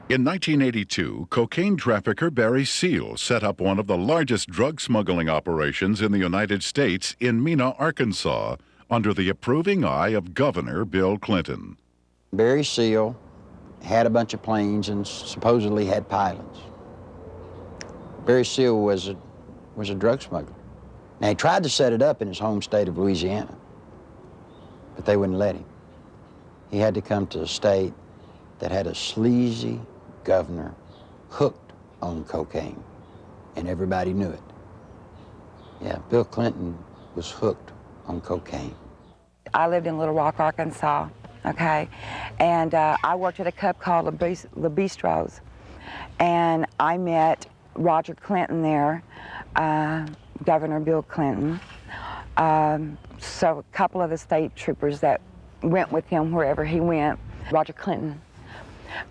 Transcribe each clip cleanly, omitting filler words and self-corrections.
In 1982, cocaine trafficker Barry Seal set up one of the largest drug smuggling operations in the United States in Mena, Arkansas, under the approving eye of Governor Bill Clinton. Barry Seal had a bunch of planes and supposedly had pilots. Barry Seal was a drug smuggler. Now, he tried to set it up in his home state of Louisiana, but they wouldn't let him. He had to come to a state that had a sleazy governor hooked on cocaine, and everybody knew it. Yeah, Bill Clinton was hooked on cocaine. I lived in Little Rock, Arkansas, okay? And I worked at a club called Le Bistro's, and I met Roger Clinton there, Governor Bill Clinton. So a couple of the state troopers that went with him wherever he went. Roger Clinton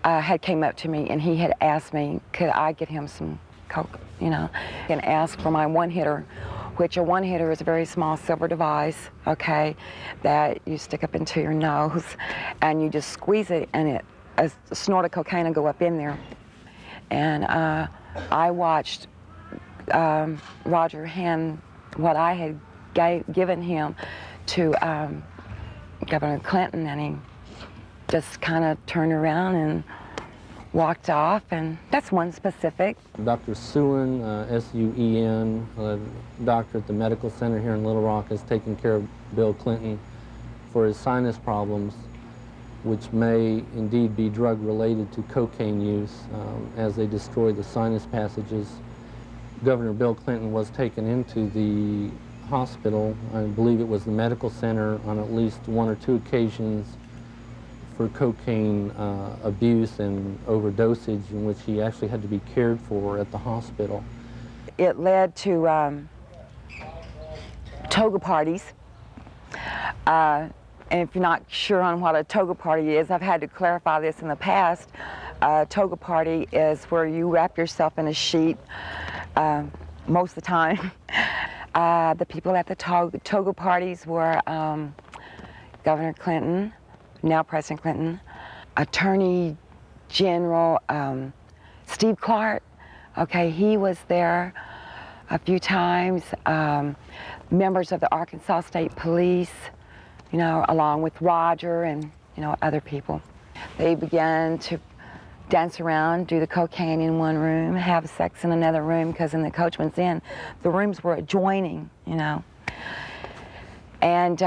had came up to me and he had asked me, could I get him some coke, you know, and asked for my one-hitter, which a one-hitter is a very small silver device, okay, that you stick up into your nose and you just squeeze it and a snort of cocaine will go up in there. And I watched Roger hand what I had given him to Governor Clinton, and he just kind of turned around and walked off, and that's one specific. Dr. Suen, S-U-E-N, doctor at the medical center here in Little Rock, has taken care of Bill Clinton for his sinus problems, which may indeed be drug-related to cocaine use as they destroy the sinus passages. Governor Bill Clinton was taken into the hospital, I believe it was the medical center, on at least one or two occasions for cocaine abuse and overdosage, in which he actually had to be cared for at the hospital. It led to toga parties. And if you're not sure on what a toga party is, I've had to clarify this in the past. A toga party is where you wrap yourself in a sheet most of the time. The people at the toga parties were Governor Clinton, now President Clinton, Attorney General Steve Clark. Okay, he was there a few times. Members of the Arkansas State Police, you know, along with Roger and, you know, other people. They began to dance around, do the cocaine in one room, have sex in another room, because in the Coachman's Inn, the rooms were adjoining, you know. And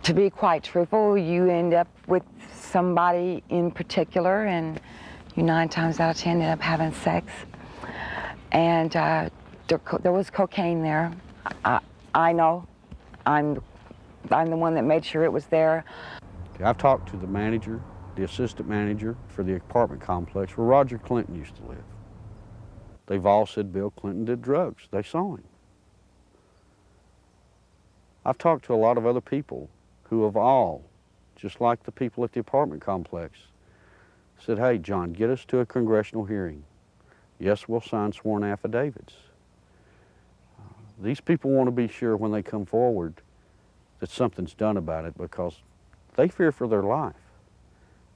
to be quite truthful, you end up with somebody in particular, and you 9 times out of 10 end up having sex. And there was cocaine there. I know. I'm the one that made sure it was there. I've talked to the manager, the assistant manager for the apartment complex where Roger Clinton used to live. They've all said Bill Clinton did drugs. They saw him. I've talked to a lot of other people who have all, just like the people at the apartment complex, said, hey, John, get us to a congressional hearing. Yes, we'll sign sworn affidavits. These people want to be sure when they come forward that something's done about it, because they fear for their life,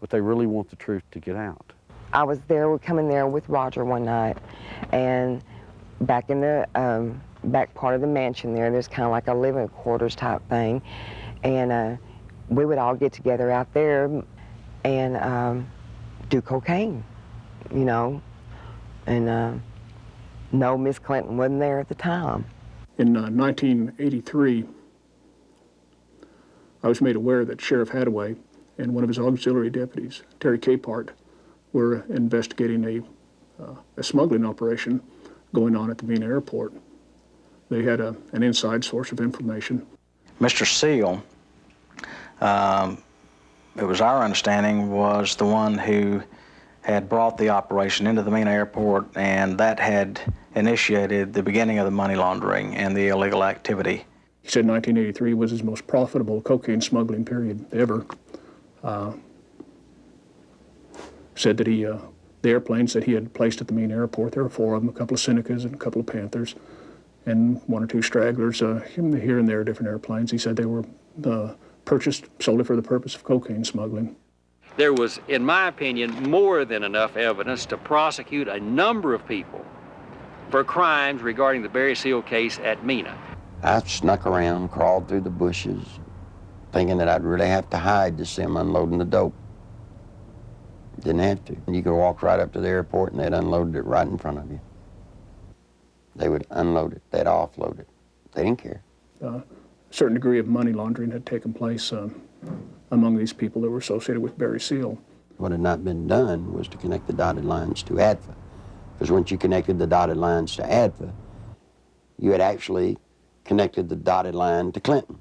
but they really want the truth to get out. I was there, we're coming there with Roger one night, and back in the back part of the mansion there's kind of like a living quarters type thing, and we would all get together out there and do cocaine, you know, and no, Miss Clinton wasn't there at the time. In 1983, I was made aware that Sheriff Hadaway and one of his auxiliary deputies, Terry Capehart, were investigating a smuggling operation going on at the Mena airport. They had an inside source of information. Mr. Seal, it was our understanding, was the one who had brought the operation into the Mena airport, and that had initiated the beginning of the money laundering and the illegal activity. He said 1983 was his most profitable cocaine smuggling period ever. Said that the airplanes that he had placed at the Mena airport, there were 4 of them, a couple of Senecas and a couple of Panthers, and 1 or 2 stragglers, here and there, different airplanes. He said they were purchased solely for the purpose of cocaine smuggling. There was, in my opinion, more than enough evidence to prosecute a number of people for crimes regarding the Barry Seal case at Mena. I snuck around, crawled through the bushes, thinking that I'd really have to hide to see them unloading the dope. Didn't have to. You could walk right up to the airport and they'd unload it right in front of you. They would unload it, they'd offload it. They didn't care. A certain degree of money laundering had taken place among these people that were associated with Barry Seal. What had not been done was to connect the dotted lines to ADFA. Because once you connected the dotted lines to ADFA, you had actually connected the dotted line to Clinton.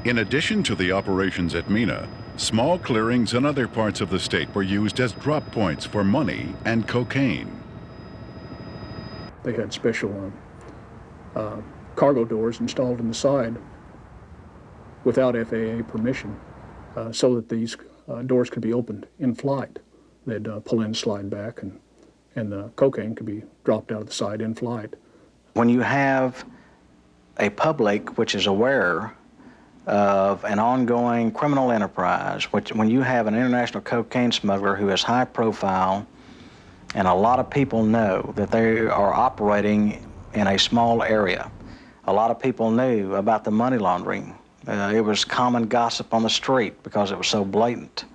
In addition to the operations at Mena, small clearings in other parts of the state were used as drop points for money and cocaine. They had special cargo doors installed in the side without FAA permission so that these doors could be opened in flight. They'd pull in, slide back, and the cocaine could be dropped out of the side in flight. When you have a public which is aware of an ongoing criminal enterprise, when you have an international cocaine smuggler who is high profile, and a lot of people know that they are operating in a small area. A lot of people knew about the money laundering. It was common gossip on the street because it was so blatant.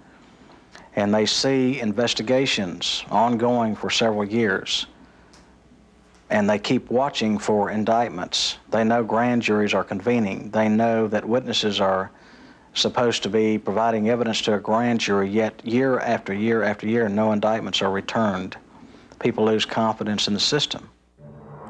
And they see investigations ongoing for several years. And they keep watching for indictments. They know grand juries are convening. They know that witnesses are supposed to be providing evidence to a grand jury, yet year after year after year, no indictments are returned. People lose confidence in the system.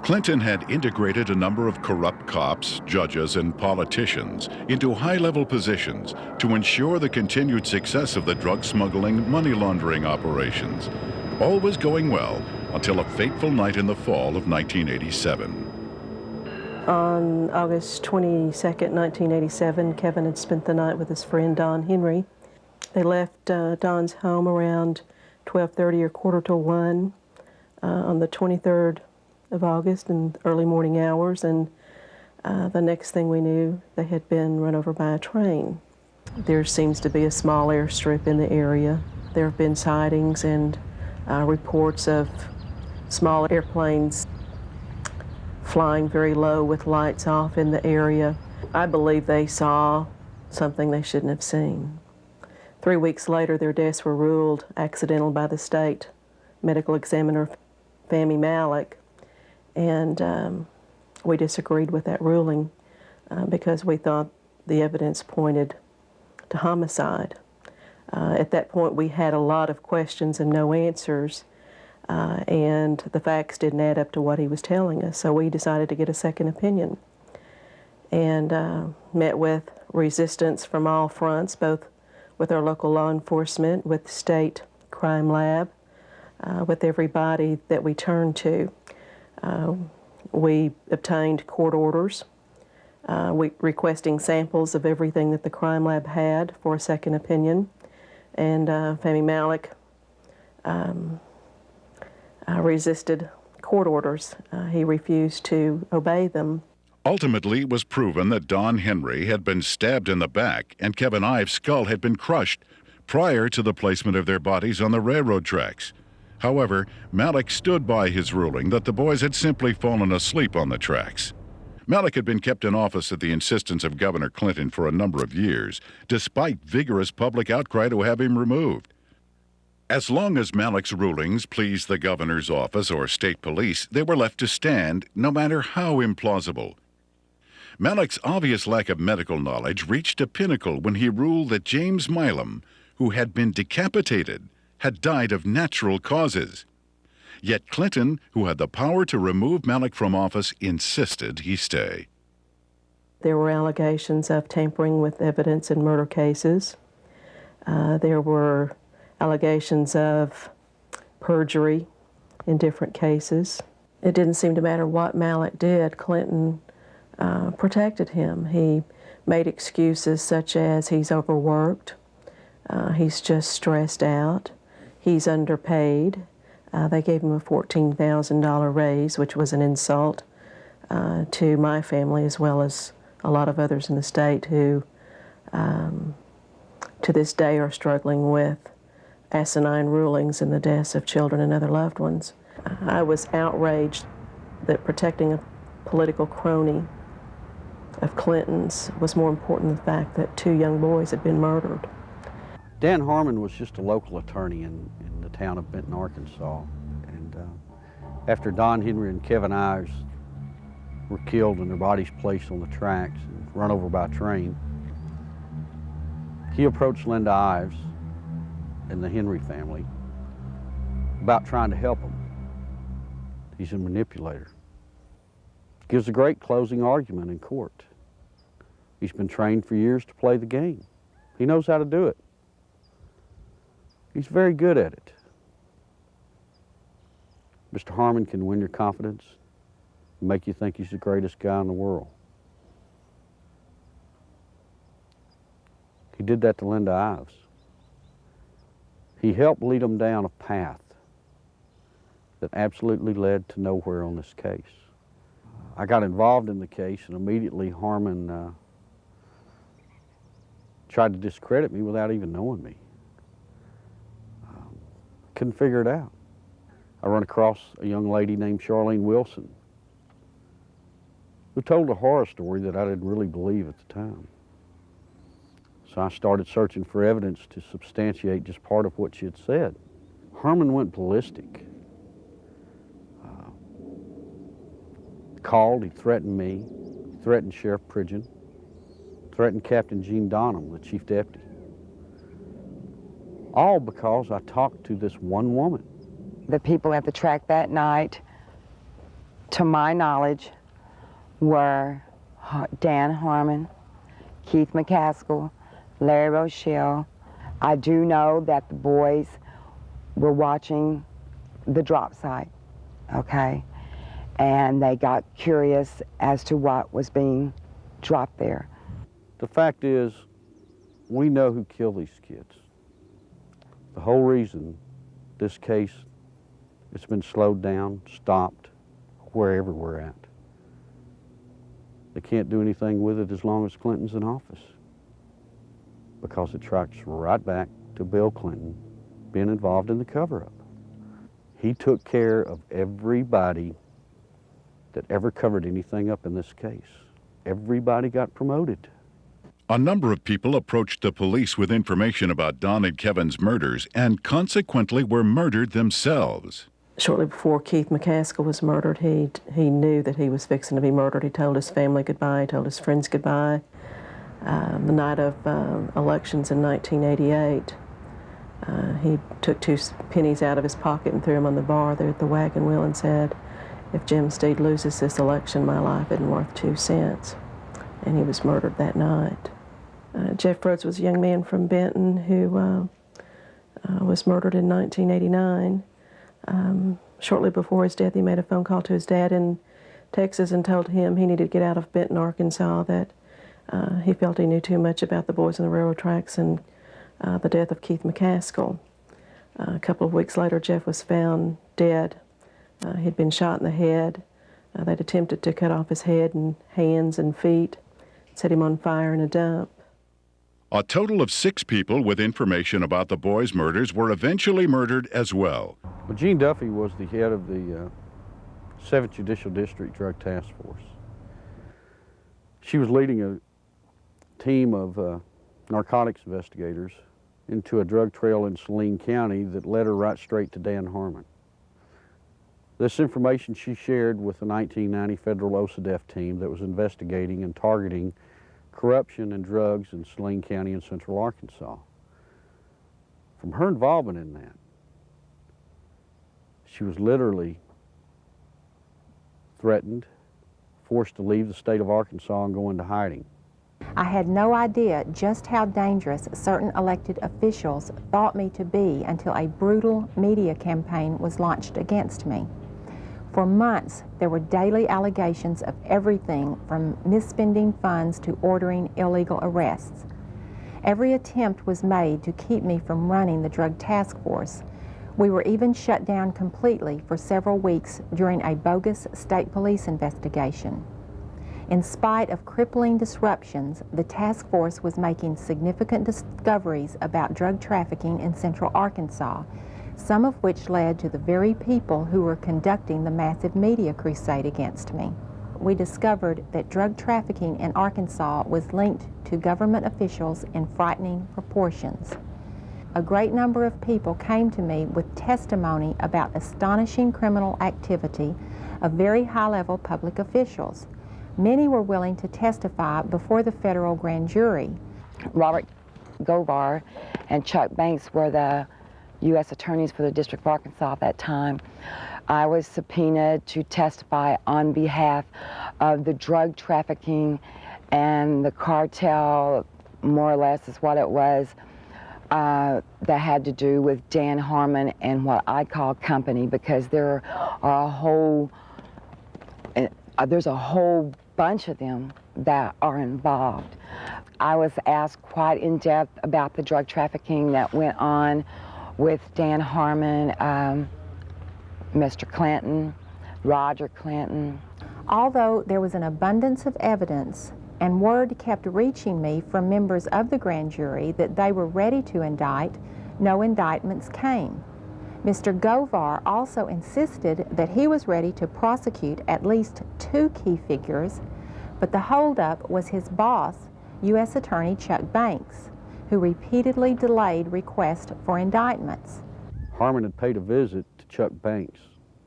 Clinton had integrated a number of corrupt cops, judges, and politicians into high-level positions to ensure the continued success of the drug smuggling, money laundering operations. All was going well until a fateful night in the fall of 1987. On August 22nd, 1987, Kevin had spent the night with his friend Don Henry. They left Don's home around 12:30 or 1:45 on the 23rd of August in early morning hours, and the next thing we knew, they had been run over by a train. There seems to be a small airstrip in the area. There have been sightings and reports of small airplanes flying very low with lights off in the area. I believe they saw something they shouldn't have seen. 3 weeks later, their deaths were ruled accidental by the state medical examiner, Fahmy Malek, and we disagreed with that ruling because we thought the evidence pointed to homicide. At that point, we had a lot of questions and no answers, and the facts didn't add up to what he was telling us, so we decided to get a second opinion and met with resistance from all fronts, both with our local law enforcement, with the state crime lab, with everybody that we turned to. We obtained court orders requesting samples of everything that the crime lab had for a second opinion, and Fahmy Malek resisted court orders. He refused to obey them. Ultimately, it was proven that Don Henry had been stabbed in the back and Kevin Ives' skull had been crushed prior to the placement of their bodies on the railroad tracks. However, Malek stood by his ruling that the boys had simply fallen asleep on the tracks. Malek had been kept in office at the insistence of Governor Clinton for a number of years, despite vigorous public outcry to have him removed. As long as Malek's rulings pleased the governor's office or state police, they were left to stand, no matter how implausible. Malek's obvious lack of medical knowledge reached a pinnacle when he ruled that James Milam, who had been decapitated, had died of natural causes. Yet Clinton, who had the power to remove Malek from office, insisted he stay. There were allegations of tampering with evidence in murder cases. There were allegations of perjury in different cases. It didn't seem to matter what Malek did. Clinton protected him. He made excuses such as he's overworked, he's just stressed out, he's underpaid. They gave him a $14,000 raise, which was an insult to my family as well as a lot of others in the state who to this day are struggling with asinine rulings in the deaths of children and other loved ones. I was outraged that protecting a political crony of Clinton's was more important than the fact that 2 young boys had been murdered. Dan Harmon was just a local attorney in the town of Benton, Arkansas. And after Don Henry and Kevin Ives were killed and their bodies placed on the tracks and run over by a train, he approached Linda Ives and the Henry family about trying to help them. He's a manipulator. Gives a great closing argument in court. He's been trained for years to play the game. He knows how to do it. He's very good at it. Mr. Harmon can win your confidence and make you think he's the greatest guy in the world. He did that to Linda Ives. He helped lead them down a path that absolutely led to nowhere on this case. I got involved in the case, and immediately Harmon tried to discredit me without even knowing me. Couldn't figure it out. I run across a young lady named Charlene Wilson who told a horror story that I didn't really believe at the time. So I started searching for evidence to substantiate just part of what she had said. Harmon went ballistic. Called, he threatened me, threatened Sheriff Pridgeon, threatened Captain Gene Donham, the chief deputy. All because I talked to this one woman. The people at the track that night, to my knowledge, were Dan Harmon, Keith McCaskill, Larry Rochelle. I do know that the boys were watching the drop site, okay? And they got curious as to what was being dropped there. The fact is, we know who killed these kids. The whole reason this case, it's been slowed down, stopped, wherever we're at. They can't do anything with it as long as Clinton's in office, because it tracks right back to Bill Clinton being involved in the cover-up. He took care of everybody that ever covered anything up in this case. Everybody got promoted. A number of people approached the police with information about Don and Kevin's murders and consequently were murdered themselves. Shortly before Keith McCaskill was murdered, he knew that he was fixing to be murdered. He told his family goodbye, he told his friends goodbye. The night of elections in 1988, he took 2 pennies out of his pocket and threw them on the bar there at the wagon wheel and said, "If Jim Steed loses this election, my life isn't worth 2 cents." And he was murdered that night. Jeff Rhodes was a young man from Benton who was murdered in 1989. Shortly before his death, he made a phone call to his dad in Texas and told him he needed to get out of Benton, Arkansas, that he felt he knew too much about the boys on the railroad tracks and the death of Keith McCaskill. A couple of weeks later, Jeff was found dead. He'd been shot in the head. They'd attempted to cut off his head and hands and feet, set him on fire in a dump. A total of 6 people with information about the boys' murders were eventually murdered as well. Well, Jean Duffy was the head of the 7th Judicial District Drug Task Force. She was leading a team of narcotics investigators into a drug trail in Saline County that led her right straight to Dan Harmon. This information she shared with the 1990 federal OCDEF team that was investigating and targeting corruption and drugs in Saline County in central Arkansas. From her involvement in that, she was literally threatened, forced to leave the state of Arkansas and go into hiding. I had no idea just how dangerous certain elected officials thought me to be until a brutal media campaign was launched against me. For months, there were daily allegations of everything from misspending funds to ordering illegal arrests. Every attempt was made to keep me from running the drug task force. We were even shut down completely for several weeks during a bogus state police investigation. In spite of crippling disruptions, the task force was making significant discoveries about drug trafficking in central Arkansas, some of which led to the very people who were conducting the massive media crusade against me. We discovered that drug trafficking in Arkansas was linked to government officials in frightening proportions. A great number of people came to me with testimony about astonishing criminal activity of very high-level public officials. Many were willing to testify before the federal grand jury. Robert Govar and Chuck Banks were the U.S. attorneys for the District of Arkansas at that time. I was subpoenaed to testify on behalf of the drug trafficking and the cartel, more or less is what it was, that had to do with Dan Harmon and what I call company, because there are there's a whole bunch of them that are involved. I was asked quite in depth about the drug trafficking that went on with Dan Harmon, Mr. Clinton, Roger Clinton. Although there was an abundance of evidence and word kept reaching me from members of the grand jury that they were ready to indict, no indictments came. Mr. Govar also insisted that he was ready to prosecute at least 2 key figures, but the holdup was his boss, U.S. Attorney Chuck Banks, who repeatedly delayed requests for indictments. Harmon had paid a visit to Chuck Banks,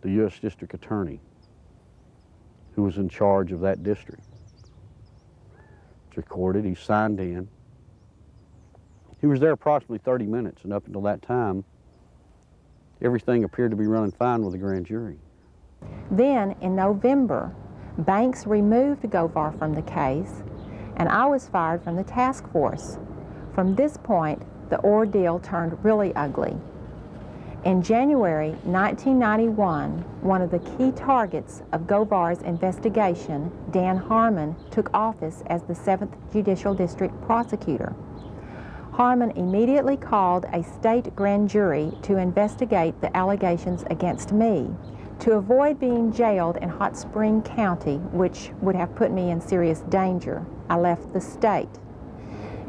the U.S. District Attorney, who was in charge of that district. It's recorded, he signed in. He was there approximately 30 minutes, and up until that time, everything appeared to be running fine with the grand jury. Then, in November, Banks removed Govar from the case, and I was fired from the task force. From this point, the ordeal turned really ugly. In January 1991, one of the key targets of Govar's investigation, Dan Harmon, took office as the 7th Judicial District Prosecutor. Harmon immediately called a state grand jury to investigate the allegations against me. To avoid being jailed in Hot Spring County, which would have put me in serious danger, I left the state.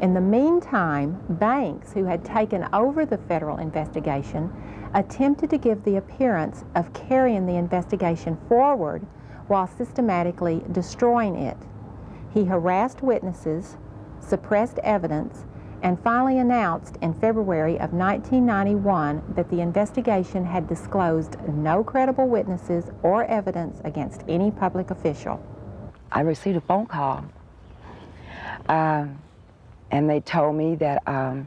In the meantime, Banks, who had taken over the federal investigation, attempted to give the appearance of carrying the investigation forward while systematically destroying it. He harassed witnesses, suppressed evidence, and finally announced in February of 1991 that the investigation had disclosed no credible witnesses or evidence against any public official. I received a phone call, and they told me that I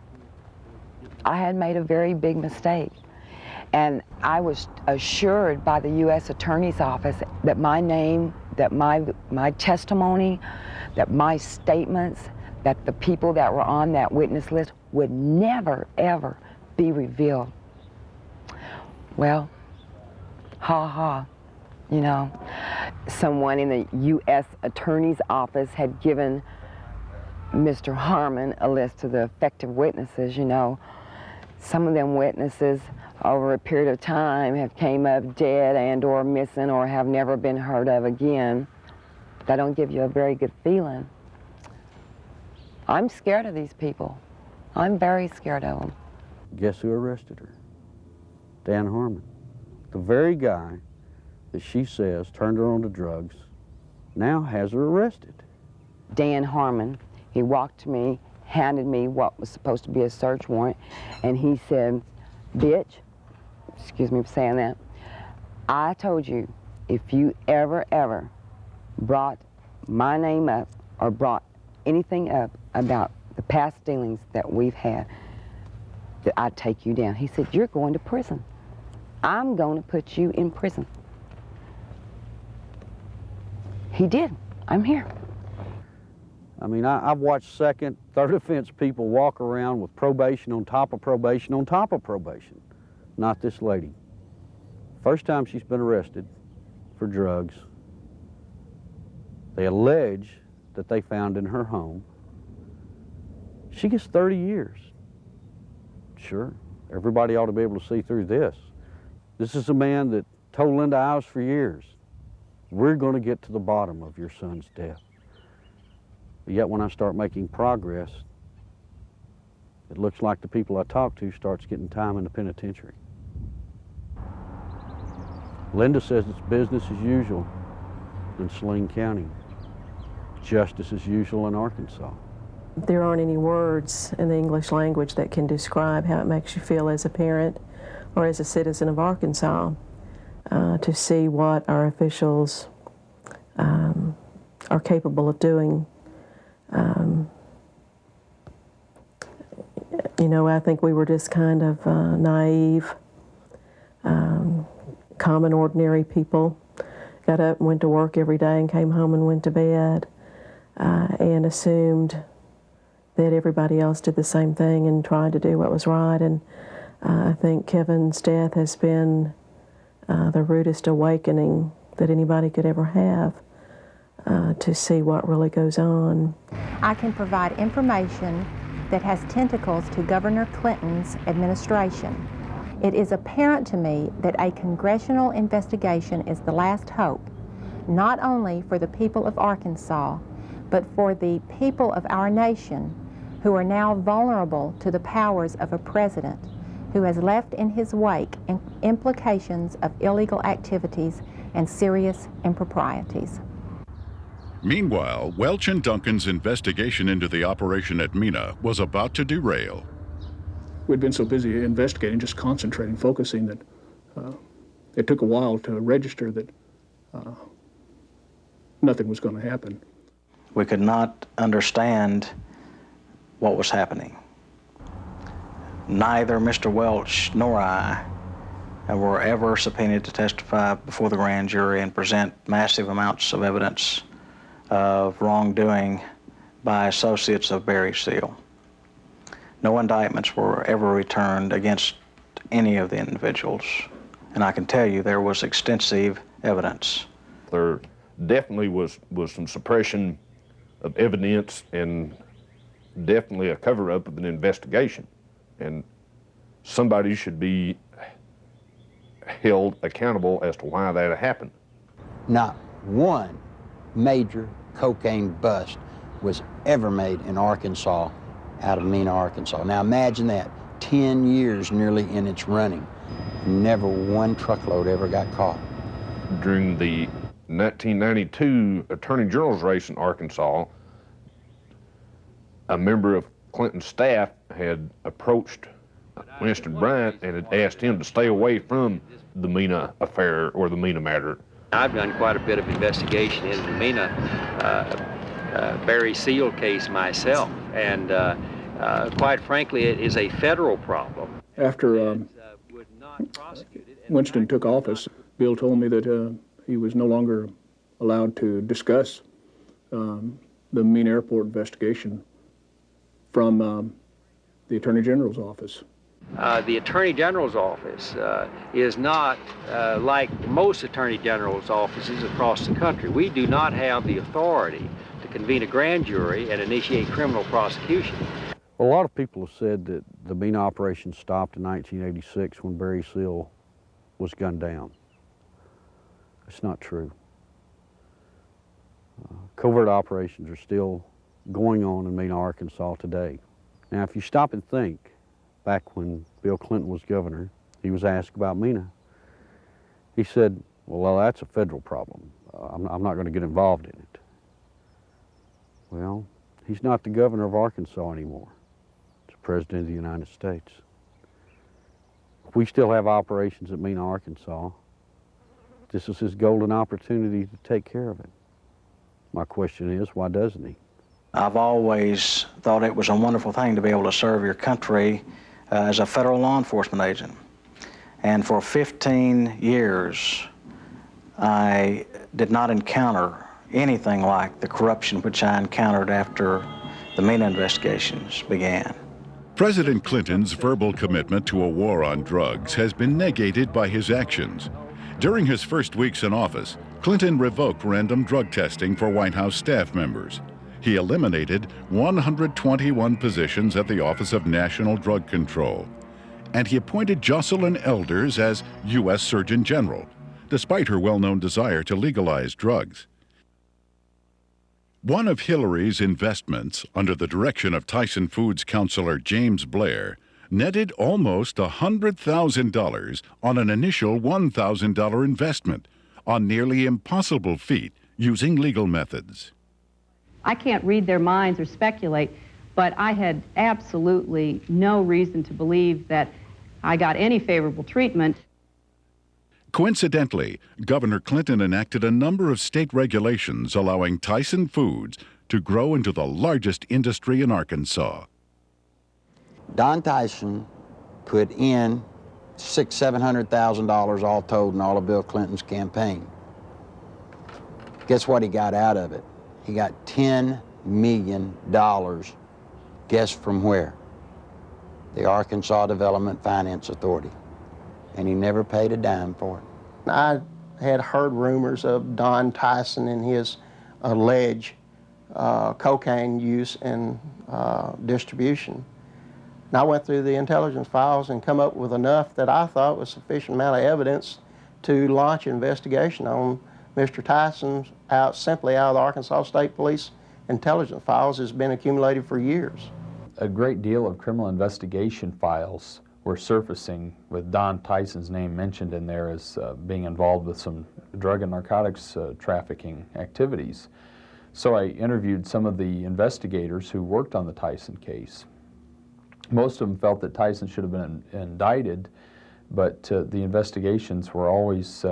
had made a very big mistake. And I was assured by the U.S. Attorney's Office that my name, that my testimony, that my statements, that the people that were on that witness list would never, ever be revealed. Well, ha, you know. Someone in the U.S. Attorney's Office had given Mr. Harmon a list of the effective witnesses, you know. Some of them witnesses over a period of time have came up dead and or missing or have never been heard of again. That don't give you a very good feeling. I'm scared of these people. I'm very scared of them. Guess who arrested her? Dan Harmon. The very guy that she says turned her on to drugs now has her arrested. Dan Harmon, he walked to me, handed me what was supposed to be a search warrant, and he said, "Bitch," excuse me for saying that, "I told you if you ever brought my name up or brought anything up about the past dealings that we've had, that I'd take you down." He said, "You're going to prison. I'm going to put you in prison." He did. I'm here. I mean, I've watched second, third offense people walk around with probation on top of probation on top of probation. Not this lady. First time she's been arrested for drugs. They allege that they found in her home. She gets 30 years. Sure, everybody ought to be able to see through this. This is a man that told Linda Ives for years, "We're going to get to the bottom of your son's death." But yet when I start making progress, it looks like the people I talk to starts getting time in the penitentiary. Linda says it's business as usual in Saline County, justice as usual in Arkansas. There aren't any words in the English language that can describe how it makes you feel as a parent or as a citizen of Arkansas to see what our officials are capable of doing. You know, I think we were just kind of naive, common, ordinary people. Got up and went to work every day and came home and went to bed and assumed that everybody else did the same thing and tried to do what was right. And I think Kevin's death has been the rudest awakening that anybody could ever have to see what really goes on. I can provide information that has tentacles to Governor Clinton's administration. It is apparent to me that a congressional investigation is the last hope, not only for the people of Arkansas, but for the people of our nation who are now vulnerable to the powers of a president who has left in his wake implications of illegal activities and serious improprieties. Meanwhile, Welch and Duncan's investigation into the operation at Mena was about to derail. We'd been so busy investigating, just concentrating, focusing, that it took a while to register that nothing was going to happen. We could not understand what was happening. Neither Mr. Welch nor I were ever subpoenaed to testify before the grand jury and present massive amounts of evidence of wrongdoing by associates of Barry Seal. No indictments were ever returned against any of the individuals, and I can tell you there was extensive evidence. There definitely was some suppression of evidence and definitely a cover-up of an investigation, and somebody should be held accountable as to why that happened. Not one major cocaine bust was ever made in Arkansas out of Mena, Arkansas. Now imagine that, 10 years nearly in its running. Never one truckload ever got caught. During the 1992 Attorney General's race in Arkansas, a member of Clinton's staff had approached Winston Bryant and had asked him to stay away from the Mena affair or the Mena matter. I've done quite a bit of investigation into the Mena Barry Seal case myself, and quite frankly, it is a federal problem. After Winston took office, Bill told me that he was no longer allowed to discuss the Mena Airport investigation from the Attorney General's office. The Attorney General's office is not like most Attorney General's offices across the country. We do not have the authority to convene a grand jury and initiate criminal prosecution. A lot of people have said that the Mena operation stopped in 1986 when Barry Seal was gunned down. It's not true. Covert operations are still going on in Mena, Arkansas today. Now, if you stop and think, back when Bill Clinton was governor, he was asked about Mena. He said, well, that's a federal problem. I'm not going to get involved in it. Well, he's not the governor of Arkansas anymore. He's the president of the United States. If we still have operations at Mena, Arkansas, this is his golden opportunity to take care of it. My question is, why doesn't he? I've always thought it was a wonderful thing to be able to serve your country as a federal law enforcement agent. And for 15 years, I did not encounter anything like the corruption which I encountered after the Mena investigations began. President Clinton's verbal commitment to a war on drugs has been negated by his actions. During his first weeks in office, Clinton revoked random drug testing for White House staff members. He eliminated 121 positions at the Office of National Drug Control. And he appointed Jocelyn Elders as U.S. Surgeon General, despite her well-known desire to legalize drugs. One of Hillary's investments, under the direction of Tyson Foods counselor James Blair, netted almost $100,000 on an initial $1,000 investment, a nearly impossible feat using legal methods. I can't read their minds or speculate, but I had absolutely no reason to believe that I got any favorable treatment. Coincidentally, Governor Clinton enacted a number of state regulations allowing Tyson Foods to grow into the largest industry in Arkansas. Don Tyson put in $700,000 all told in all of Bill Clinton's campaign. Guess what he got out of it? He got $10 million. Guess from where? The Arkansas Development Finance Authority. And he never paid a dime for it. I had heard rumors of Don Tyson and his alleged cocaine use and distribution. And I went through the intelligence files and come up with enough that I thought was sufficient amount of evidence to launch an investigation on Mr. Tyson simply out of the Arkansas State Police intelligence files has been accumulated for years. A great deal of criminal investigation files were surfacing with Don Tyson's name mentioned in there as being involved with some drug and narcotics trafficking activities. So I interviewed some of the investigators who worked on the Tyson case. Most of them felt that Tyson should have been indicted, but the investigations were always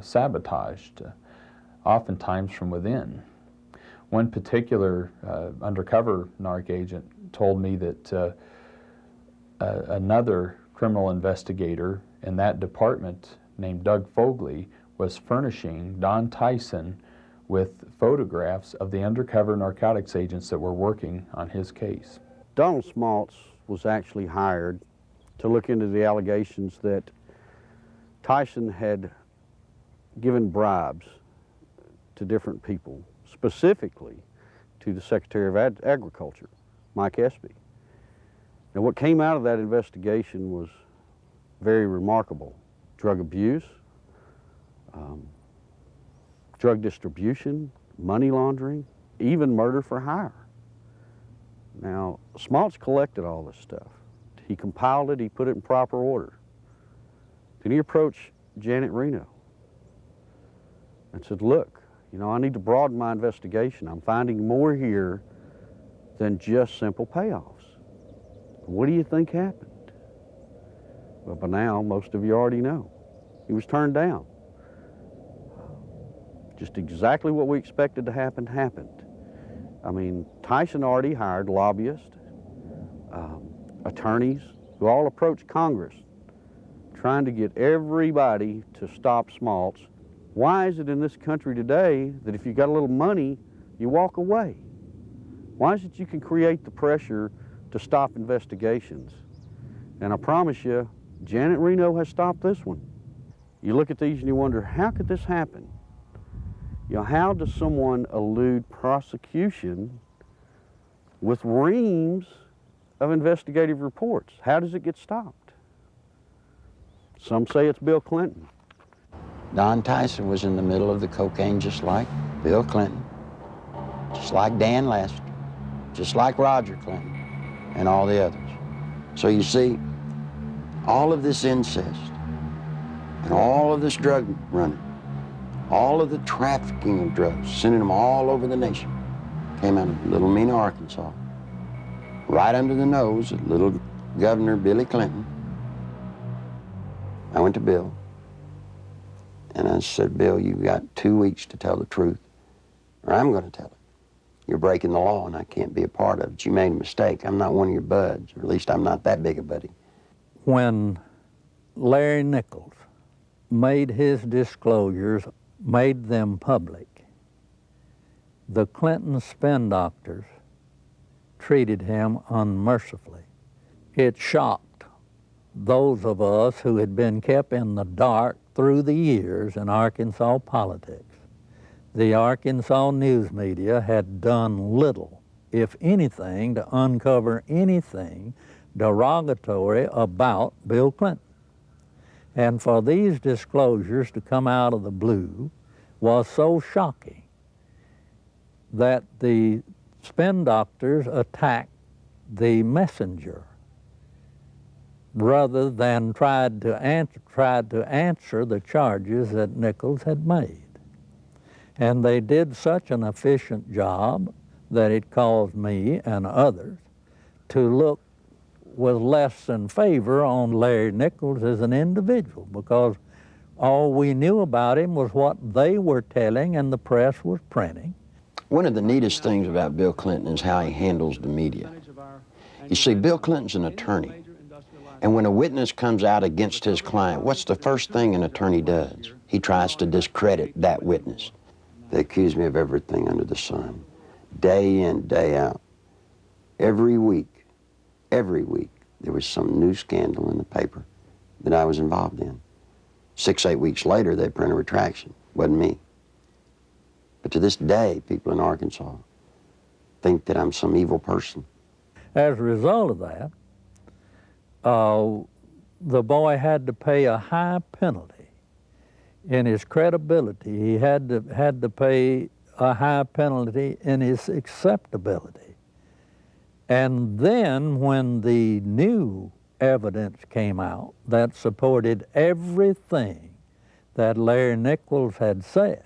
sabotaged, oftentimes from within. One particular undercover narc agent told me that another criminal investigator in that department named Doug Fogley was furnishing Don Tyson with photographs of the undercover narcotics agents that were working on his case. Donald Smaltz was actually hired to look into the allegations that Tyson had given bribes to different people, specifically to the Secretary of Agriculture, Mike Espy. Now, what came out of that investigation was very remarkable. Drug abuse, drug distribution, money laundering, even murder for hire. Now, Smaltz collected all this stuff. He compiled it, he put it in proper order. Then he approached Janet Reno and said, look, you know, I need to broaden my investigation. I'm finding more here than just simple payoffs. What do you think happened? Well, by now, most of you already know. He was turned down. Just exactly what we expected to happen happened. I mean, Tyson already hired lobbyists, attorneys, who all approached Congress trying to get everybody to stop Smaltz. Why is it in this country today that if you got a little money, you walk away? Why is it you can create the pressure to stop investigations? And I promise you, Janet Reno has stopped this one. You look at these and you wonder, how could this happen? You know, how does someone elude prosecution with reams of investigative reports? How does it get stopped? Some say it's Bill Clinton. Don Tyson was in the middle of the cocaine just like Bill Clinton, just like Dan Laster, just like Roger Clinton, and all the others. So you see, all of this incest and all of this drug running, all of the trafficking of drugs, sending them all over the nation, came out of little Mena, Arkansas, right under the nose of little Governor Billy Clinton. I went to Bill, and I said, Bill, you've got 2 weeks to tell the truth, or I'm going to tell it. You're breaking the law, and I can't be a part of it. You made a mistake. I'm not one of your buds, or at least I'm not that big a buddy. When Larry Nichols made his disclosures, made them public, the Clinton spin doctors treated him unmercifully. It shocked those of us who had been kept in the dark through the years in Arkansas politics. The Arkansas news media had done little, if anything, to uncover anything derogatory about Bill Clinton. And for these disclosures to come out of the blue was so shocking that the spin doctors attacked the messenger rather than tried to answer the charges that Nichols had made. And they did such an efficient job that it caused me and others to look with less than favor on Larry Nichols as an individual, because all we knew about him was what they were telling and the press was printing. One of the neatest things about Bill Clinton is how he handles the media. You see, Bill Clinton's an attorney, and when a witness comes out against his client, what's the first thing an attorney does? He tries to discredit that witness. They accuse me of everything under the sun, day in, day out. Every week, there was some new scandal in the paper that I was involved in. 6, 8 weeks later, they'd print a retraction. Wasn't me. But to this day, people in Arkansas think that I'm some evil person. As a result of that, the boy had to pay a high penalty. In his credibility, he had to pay a high penalty in his acceptability. And then when the new evidence came out that supported everything that Larry Nichols had said,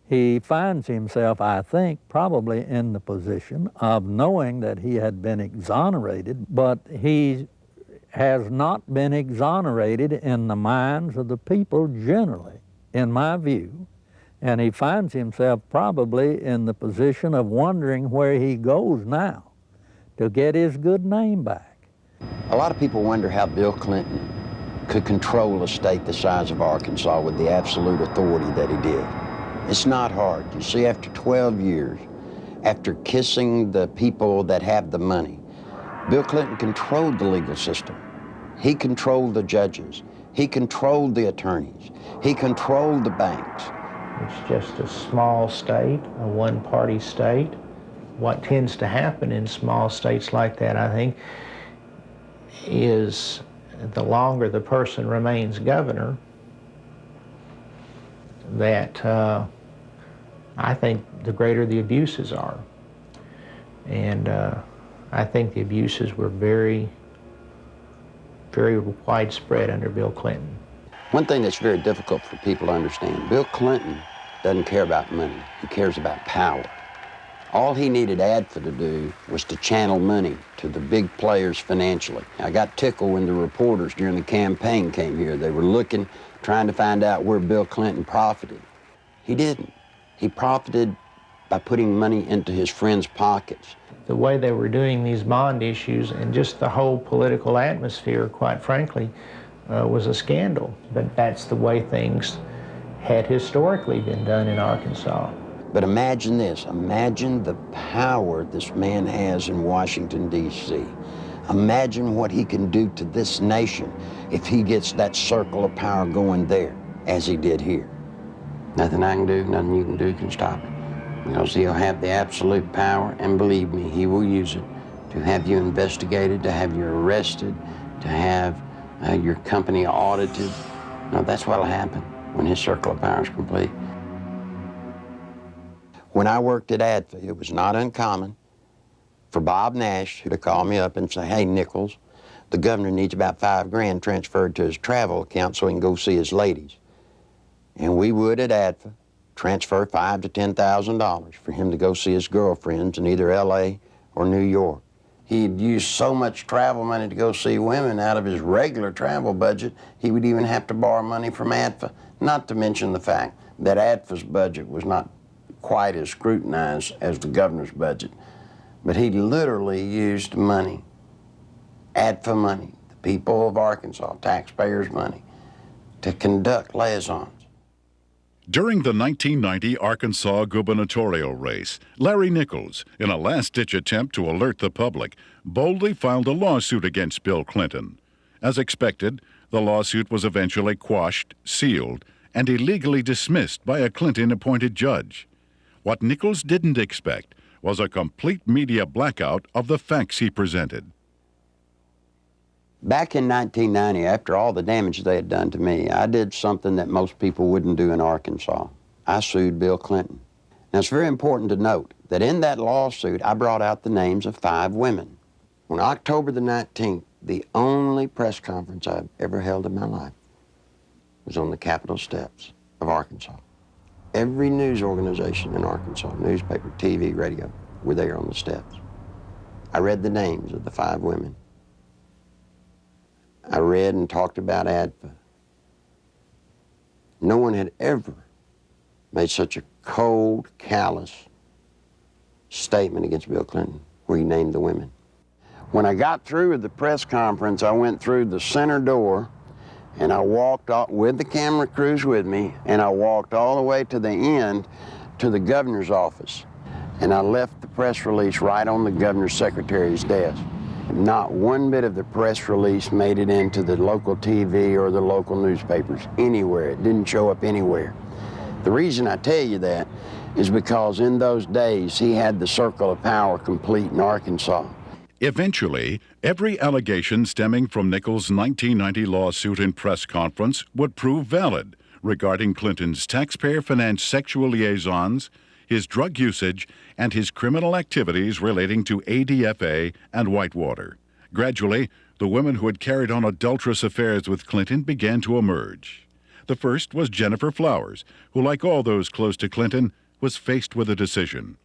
he finds himself, I think, probably in the position of knowing that he had been exonerated, but he has not been exonerated in the minds of the people generally, in my view, and he finds himself probably in the position of wondering where he goes now to get his good name back. A lot of people wonder how Bill Clinton could control a state the size of Arkansas with the absolute authority that he did. It's not hard. You see, after 12 years, after kissing the people that have the money, Bill Clinton controlled the legal system. He controlled the judges. He controlled the attorneys. He controlled the banks. It's just a small state, a one-party state. What tends to happen in small states like that, I think, is the longer the person remains governor, that I think the greater the abuses are. And I think the abuses were very, very widespread under Bill Clinton. One thing that's very difficult for people to understand, Bill Clinton doesn't care about money. He cares about power. All he needed ADFA to do was to channel money to the big players financially. I got tickled when the reporters during the campaign came here. They were looking, trying to find out where Bill Clinton profited. He didn't. He profited by putting money into his friends' pockets. The way they were doing these bond issues and just the whole political atmosphere, quite frankly, was a scandal. But that's the way things had historically been done in Arkansas. But imagine this, imagine the power this man has in Washington, D.C. Imagine what he can do to this nation if he gets that circle of power going there, as he did here. Nothing I can do, nothing you can do can stop it. Because he'll have the absolute power, and believe me, he will use it to have you investigated, to have you arrested, to have your company audited. No, that's what'll happen when his circle of power is complete. When I worked at ADFA, it was not uncommon for Bob Nash to call me up and say, hey, Nichols, the governor needs about $5 grand transferred to his travel account so he can go see his ladies. And we would at ADFA transfer $5,000 to $10,000 for him to go see his girlfriends in either LA or New York. He'd use so much travel money to go see women out of his regular travel budget, he would even have to borrow money from ADFA, not to mention the fact that ADFA's budget was not quite as scrutinized as the governor's budget. But he literally used money, ADFA money, the people of Arkansas, taxpayers' money, to conduct liaisons. During the 1990 Arkansas gubernatorial race, Larry Nichols, in a last-ditch attempt to alert the public, boldly filed a lawsuit against Bill Clinton. As expected, the lawsuit was eventually quashed, sealed, and illegally dismissed by a Clinton-appointed judge. What Nichols didn't expect was a complete media blackout of the facts he presented. Back in 1990, after all the damage they had done to me, I did something that most people wouldn't do in Arkansas. I sued Bill Clinton. Now, it's very important to note that in that lawsuit I brought out the names of 5 women. On October the 19th, the only press conference I've ever held in my life was on the Capitol steps of Arkansas. Every news organization in Arkansas, newspaper, TV, radio, were there on the steps. I read the names of the 5 women. I read and talked about ADFA. No one had ever made such a cold, callous statement against Bill Clinton where he named the women. When I got through with the press conference, I went through the center door and I walked out with the camera crews with me, and I walked all the way to the end to the governor's office. And I left the press release right on the governor's secretary's desk. Not one bit of the press release made it into the local TV or the local newspapers anywhere. It didn't show up anywhere. The reason I tell you that is because in those days he had the circle of power complete in Arkansas. Eventually, every allegation stemming from Nichols' 1990 lawsuit and press conference would prove valid regarding Clinton's taxpayer-financed sexual liaisons, his drug usage, and his criminal activities relating to ADFA and Whitewater. Gradually, the women who had carried on adulterous affairs with Clinton began to emerge. The first was Jennifer Flowers, who, like all those close to Clinton, was faced with a decision.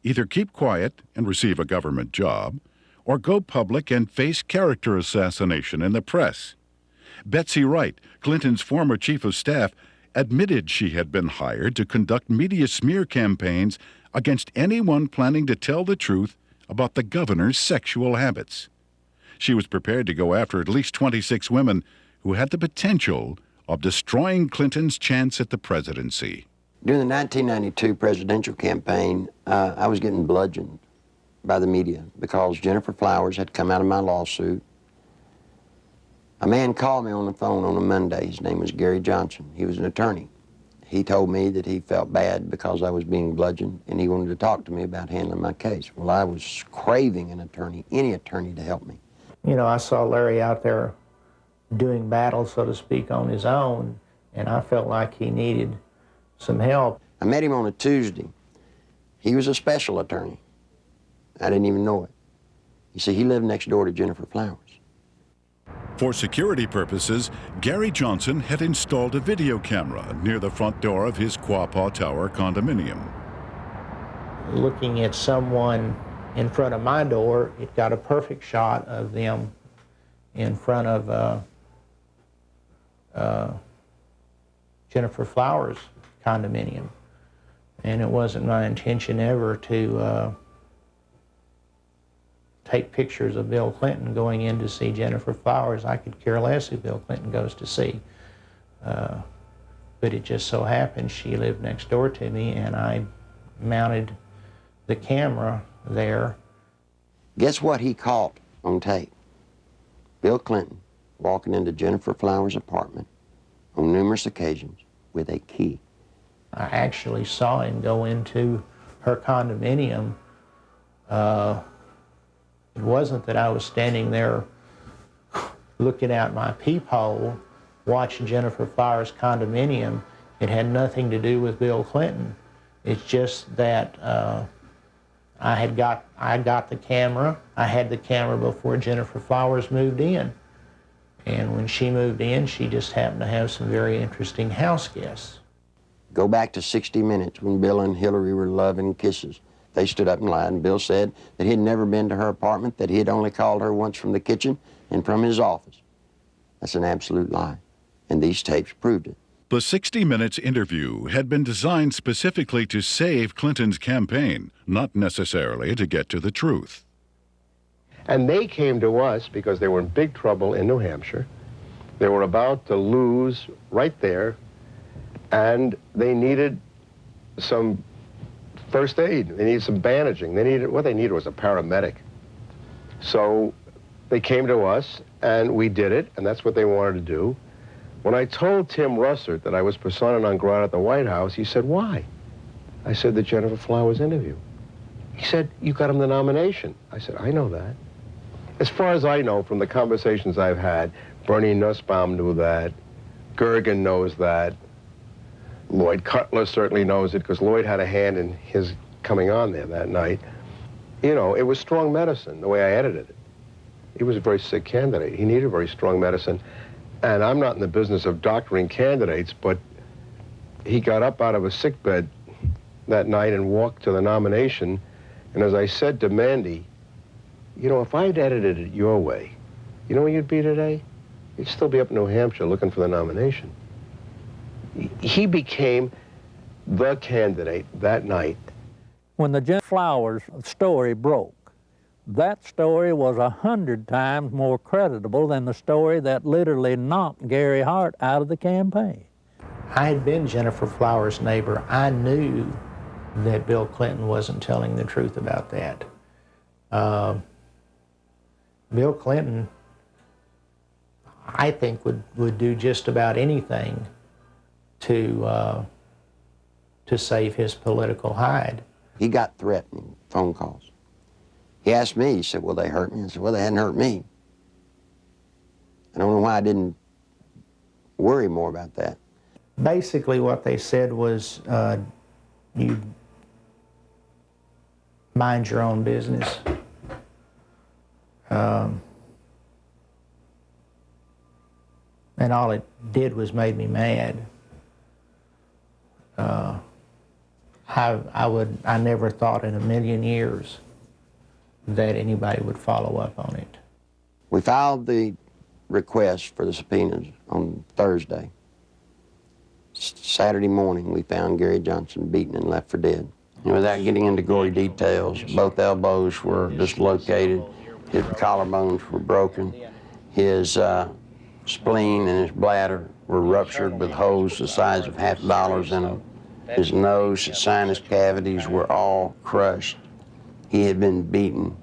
Either keep quiet and receive a government job, or go public and face character assassination in the press. Betsy Wright, Clinton's former chief of staff, admitted she had been hired to conduct media smear campaigns against anyone planning to tell the truth about the governor's sexual habits. She was prepared to go after at least 26 women who had the potential of destroying Clinton's chance at the presidency. During the 1992 presidential campaign, I was getting bludgeoned by the media because Jennifer Flowers had come out of my lawsuit. A man called me on the phone on a Monday. His name was Gary Johnson. He was an attorney. He told me that he felt bad because I was being bludgeoned and he wanted to talk to me about handling my case. Well, I was craving an attorney, any attorney to help me. You know, I saw Larry out there doing battle, so to speak, on his own, and I felt like he needed some help. I met him on a Tuesday. He was a special attorney. I didn't even know it. You see, he lived next door to Jennifer Flowers. For security purposes, Gary Johnson had installed a video camera near the front door of his Quapaw Tower condominium. Looking at someone in front of my door, it got a perfect shot of them in front of Jennifer Flowers' condominium. And it wasn't my intention ever to take pictures of Bill Clinton going in to see Jennifer Flowers. I could care less who Bill Clinton goes to see. But it just so happened she lived next door to me, and I mounted the camera there. Guess what he caught on tape? Bill Clinton walking into Jennifer Flowers' apartment on numerous occasions with a key. I actually saw him go into her condominium. It wasn't that I was standing there looking out my peephole watching Jennifer Flowers' condominium. It had nothing to do with Bill Clinton. It's just that I got the camera. I had the camera before Jennifer Flowers moved in. And when she moved in, she just happened to have some very interesting house guests. Go back to 60 Minutes when Bill and Hillary were loving kisses. They stood up and lied, and Bill said that he had never been to her apartment, that he had only called her once from the kitchen and from his office. That's an absolute lie, and these tapes proved it. The 60 Minutes interview had been designed specifically to save Clinton's campaign, not necessarily to get to the truth. And they came to us because they were in big trouble in New Hampshire. They were about to lose right there, and they needed some first aid. They needed some bandaging. What they needed was a paramedic. So they came to us, and we did it, and that's what they wanted to do. When I told Tim Russert that I was persona non grata at the White House, he said, "Why?" I said, "The Jennifer Flowers interview." He said, "You got him the nomination." I said, "I know that." As far as I know from the conversations I've had, Bernie Nussbaum knew that, Gergen knows that, Lloyd Cutler certainly knows it because Lloyd had a hand in his coming on there that night, you know, it was strong medicine, the way I edited it. He was a very sick candidate. He needed very strong medicine. And I'm not in the business of doctoring candidates, but he got up out of a sickbed that night and walked to the nomination. And as I said to Mandy, you know, if I'd edited it your way, you know where you'd be today? You'd still be up in New Hampshire looking for the nomination. He became the candidate that night. When the Jen Flowers story broke, that story was 100 times more creditable than the story that literally knocked Gary Hart out of the campaign. I had been Jennifer Flowers' neighbor. I knew that Bill Clinton wasn't telling the truth about that. Bill Clinton, I think, would do just about anything to save his political hide. He got threatening phone calls. He asked me, he said, "Well, they hurt me?" I said, "Well, they hadn't hurt me." I don't know why I didn't worry more about that. Basically what they said was, you mind your own business. And all it did was made me mad. I never thought in a million years that anybody would follow up on it. We filed the request for the subpoenas on Thursday. Saturday morning, we found Gary Johnson beaten and left for dead. And without getting into gory details, both elbows were dislocated, his collarbones were broken, his spleen and his bladder were ruptured with holes the size of $50 in them. His nose, his sinus cavities were all crushed. He had been beaten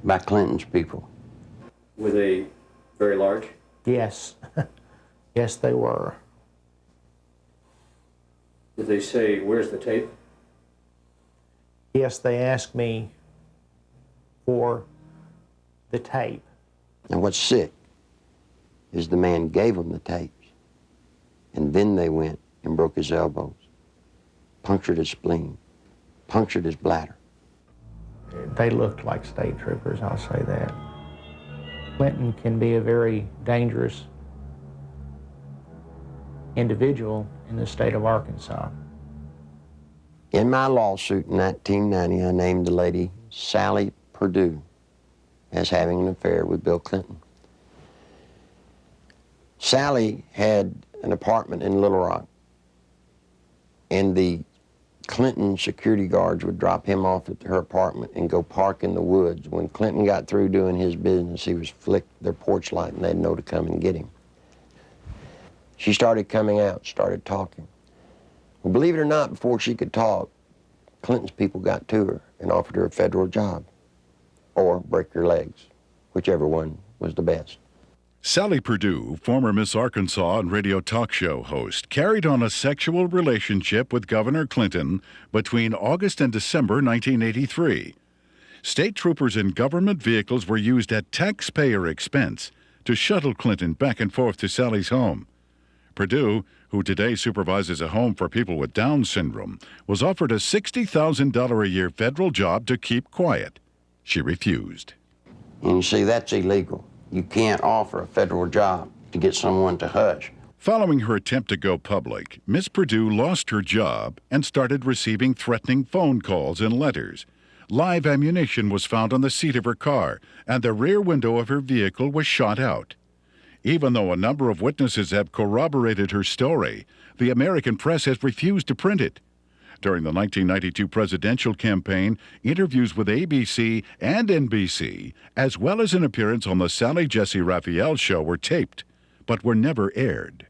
by Clinton's people. Were they very large? Yes. Yes, they were. Did they say, "Where's the tape"? Yes, they asked me for the tape. And what's sick is the man gave them the tapes, and then they went and broke his elbows, punctured his spleen, punctured his bladder. They looked like state troopers, I'll say that. Clinton can be a very dangerous individual in the state of Arkansas. In my lawsuit in 1990, I named the lady Sally Perdue as having an affair with Bill Clinton. Sally had an apartment in Little Rock, and the Clinton security guards would drop him off at her apartment and go park in the woods. When Clinton got through doing his business, he was flick their porch light and they'd know to come and get him. She started coming out, started talking. Well, believe it or not, before she could talk, Clinton's people got to her and offered her a federal job or break her legs, whichever one was the best. Sally Perdue, former Miss Arkansas and radio talk show host, carried on a sexual relationship with Governor Clinton between August and December 1983. State troopers in government vehicles were used at taxpayer expense to shuttle Clinton back and forth to Sally's home. Perdue, who today supervises a home for people with Down syndrome, was offered a $60,000 a year federal job to keep quiet. She refused. And you see, that's illegal. You can't offer a federal job to get someone to hush. Following her attempt to go public, Miss Perdue lost her job and started receiving threatening phone calls and letters. Live ammunition was found on the seat of her car, and the rear window of her vehicle was shot out. Even though a number of witnesses have corroborated her story, the American press has refused to print it. During the 1992 presidential campaign, interviews with ABC and NBC, as well as an appearance on the Sally Jesse Raphael show, were taped, but were never aired.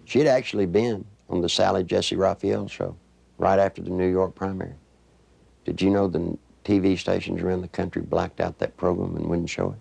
She had actually been on the Sally Jesse Raphael show right after the New York primary. Did you know the TV stations around the country blacked out that program and wouldn't show it?